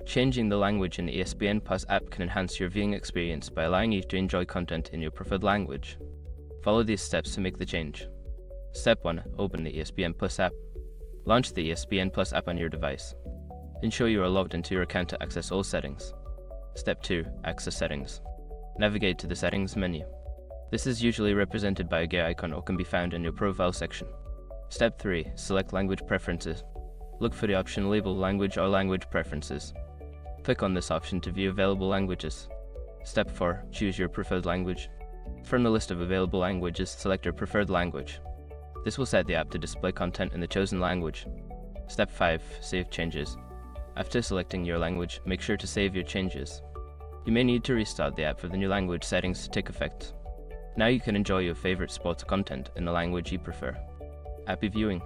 Changing the language in the ESPN Plus app can enhance your viewing experience by allowing you to enjoy content in your preferred language. Follow these steps to make the change. Step 1. Open the ESPN Plus app. Launch the ESPN Plus app on your device. Ensure you are logged into your account to access all settings. Step 2. Access settings. Navigate to the settings menu. This is usually represented by a gear icon or can be found in your profile section. Step 3. Select language preferences. Look for the option labeled language or language preferences. Click on this option to view available languages. Step 4. Choose your preferred language. From the list of available languages, select your preferred language. This will set the app to display content in the chosen language. Step 5. Save changes. After selecting your language, make sure to save your changes. You may need to restart the app for the new language settings to take effect. Now you can enjoy your favorite sports content in the language you prefer. Happy viewing!